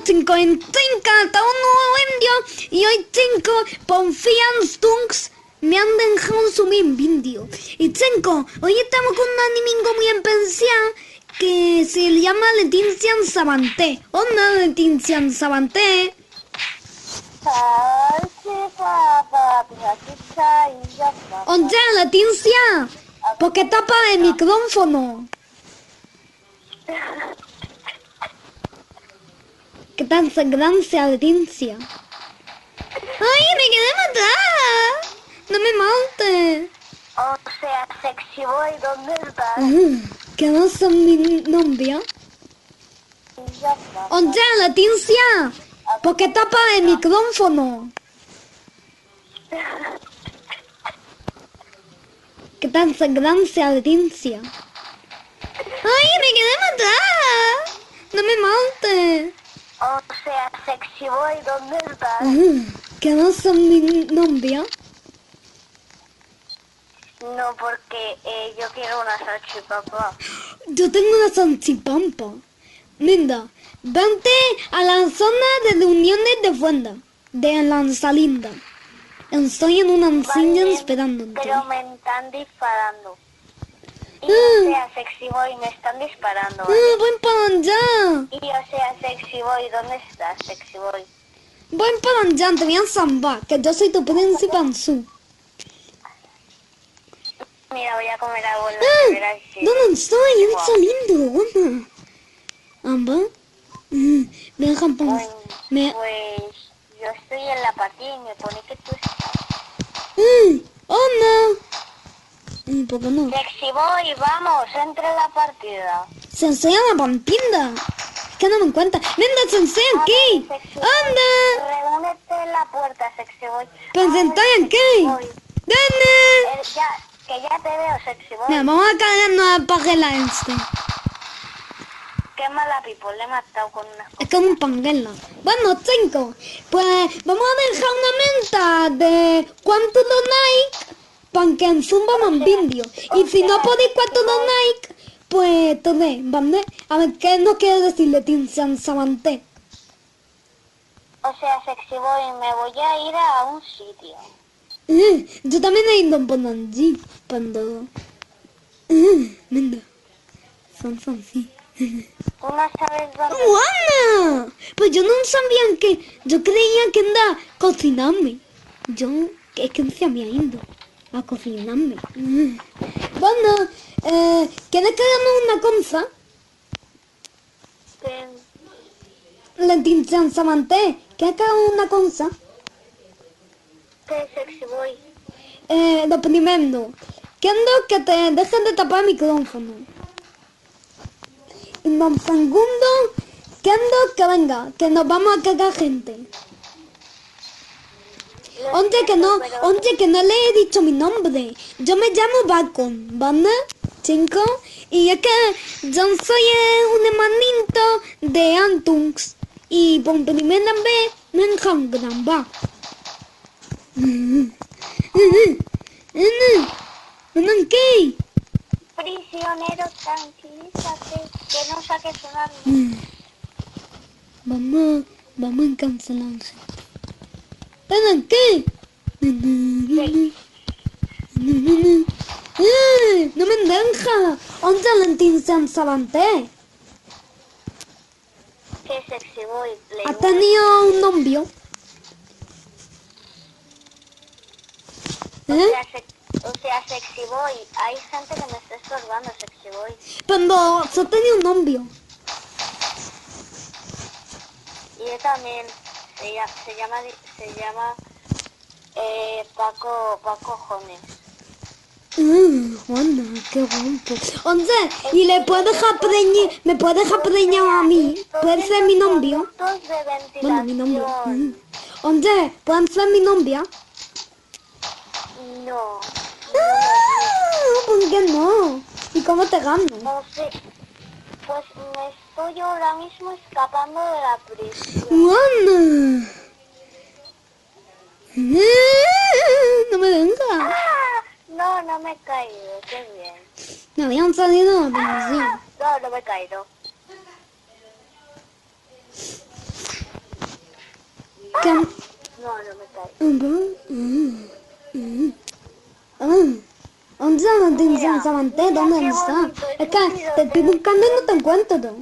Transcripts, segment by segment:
5 en 5, estamos un nuevo vídeo y hoy 5 confían Stunks me han dejado subir vídeo. Y 5, hoy estamos con un amigo muy especial que se llama Leticia Sabanté. Hola Leticia Sabanté. Oye Leticia, ¿por qué tapa el micrófono? ¿Qué tal gracia, Leticia? ¡Ay, me quedé matada! ¡No me mates! O sea, sexy boy, ¿dónde estás? ¿Que no son mi novia? Oye, Leticia, ¿por qué tapa el micrófono? ¿Qué tal gracia, Leticia? ¡Ay, me quedé matada! ¡No me mates! O sea, sexy boy, ¿dónde estás? ¿Que no son mi novia? No, porque yo quiero una salchipapa. Yo tengo una salchipampa. Mira, vente a la zona de reuniones de Fuenda, de Lanzalinda. Estoy en una silla esperándote. Pero me están disparando. Y o sea, sexy boy, me están disparando, ¿vale? Voy para allá. Y o sea, sexy boy, ¿dónde estás, sexy boy? Voy para allá, te voy a zambar, que yo soy tu príncipe Ansu. Mira, voy a comer algo en la nevera. ¿Dónde estoy? En saliendo, hola. ¿Amba? Me dejan Pues me... yo estoy en la partida y me pone que tú estás. ¡Hola! ¿Por qué no? Sexy boy, vamos, entre en la partida. Sensei a la pampinda. Es que no me encuentra. ¡Venga, Sensei, aquí! ¡Anda! Reúnete en la puerta, sexy boy. Pues estoy aquí. ¡Dame! Que ya te veo, sexy boy. Mira, vamos a caernos a Pagela este. Qué mala people, le he matado con unas cosas. Es como un panguela. Bueno, 5. Pues vamos a dejar una menta de cuánto donate para que ensumamos un vídeo. Y si no podéis cuánto donate, pues todo, ¿vale? A ver, ¿qué nos quiere decir Leticia Sabanté? O sea, sexy boy, me voy a ir a un sitio. Yo también he ido por allí, cuando... Venga. Son, sí. Tú no sabes dónde... ¡Guana! Pues yo no sabía que... Yo creía que andaba a cocinarme. Es que se había ido a cocinarme. Bueno, ¿quieres que hagamos una cosa? Leticia Sabanté, ¿quieres que hagamos una cosa? ¿Qué, sexy boy? Lo primero, quiero que te dejes de tapar el micrófono. Y lo segundo, quiero que venga, que nos vamos a cagar gente. Oye, que no le he dicho mi nombre. Yo me llamo Bacon, ¿vale? 5. Y es que yo soy un hermanito de Antunks. Y por primera vez me encuentran, va. ¿Qué? Prisionero, tranquilízate, que no saques un arma. Vamos a cancelarse. ¿Qué? No me deja. ¿Dónde Leticia Sabanté? ¿Qué, sexy boy? ¿Has tenido un novio? O sea, sexy boy, hay gente que me está estorbando, sexy boy. Pero yo tenía un novio. Y yo también, se llama Paco Jones. Juana, qué guapo. Oye, ¿y me puedes dejar preñar a mí? ¿Puedes ser mi novio? Bueno, mi novio. Oye, ¿puedes ser mi novia? No. ¿Por qué no? ¿Y cómo te gano? No sé. Pues me estoy ahora mismo escapando de la prisión. Juana. No me deja. No me he caído, qué bien. Me habían salido de la prisión. No me he caído. Can... No, no me cae. ¿Dónde está la atención, Mira, Samanté? mira ¿Dónde qué está? bonito, Es es que un te estoy tiroteo. buscando y no te encuentro.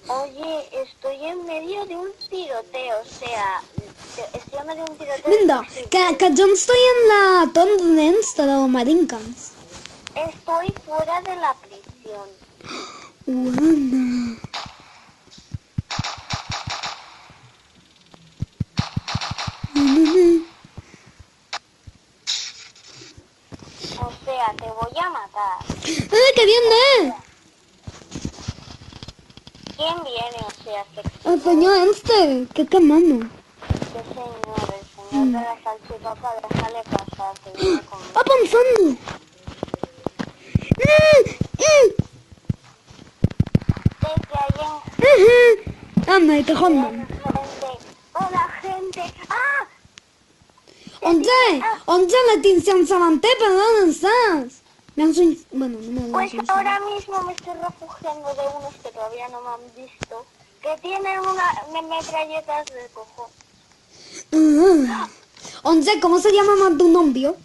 Oye, estoy en medio de un tiroteo, o sea, estoy en medio de un tiroteo. Mira, que yo estoy en la torre de los marincas. Estoy fuera de la prisión. Buena. O sea, te voy a matar. ¡Que viene! ¿Quién viene? O sea, El señor este, que quemamos. ¿qué señor? El señor de la salchipapa, déjale pasar, que viene conmigo. ¡Va pensando! Sé que hay Anda, te jodas. gente. ¡Hola, gente! ¡Ah! ¿Dónde la atención, Samanté? ¿Pero dónde estás? Me han soñado. Bueno, no me Pues han ahora mismo me estoy refugiando de unos que todavía no me han visto, que tienen metralletas de cojo. ¿Dónde? ¿Cómo se llama más tu novio?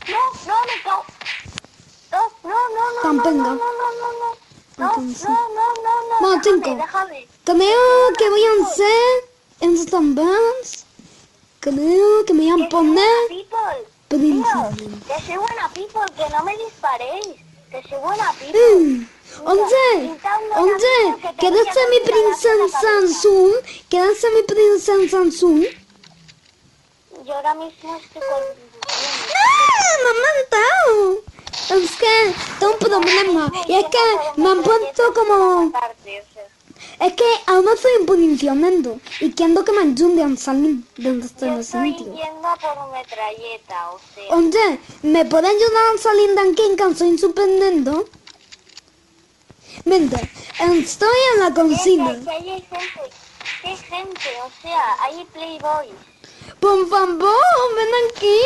No, no, me cago. No, no, no, no, no, Campenga. no, no, no, no, no. No, Entonces. no, no, no, no. Bueno, Déjame, cinco. déjame. Creo que voy a hacer en estas bands. Creo que me voy a Que soy poner buena people. Príncipe. Tío, que soy buena people, que no me disparéis. Que soy buena people. ¿Dónde? ¿Quieres ser mi princesa Samsung? ¿Quieres ser mi princesa Samsung? Yo ahora mismo estoy con... ¡No! ¡Me han matado! Es que tengo un problema. Y es que me han puesto como... Es que aún no estoy en posicionamiento. Y quiero que me ayuden a salir de este Yo estoy sitio. yendo a por metralleta, o sea... Oye, ¿me puede ayudar a salir de aquí en caso de sorprendiendo? Mira, estoy en la cocina. Que hay gente, ¿qué gente? O sea, hay playboys. Por favor, ven aquí.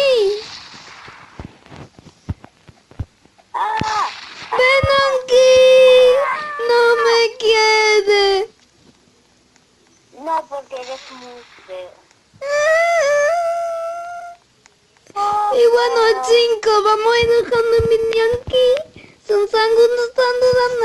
¡Ah! Ven aquí. No me quiere. No, porque eres muy feo. Y bueno, chicos, vamos a ir dejando el vídeo aquí. Son segundos están dudando,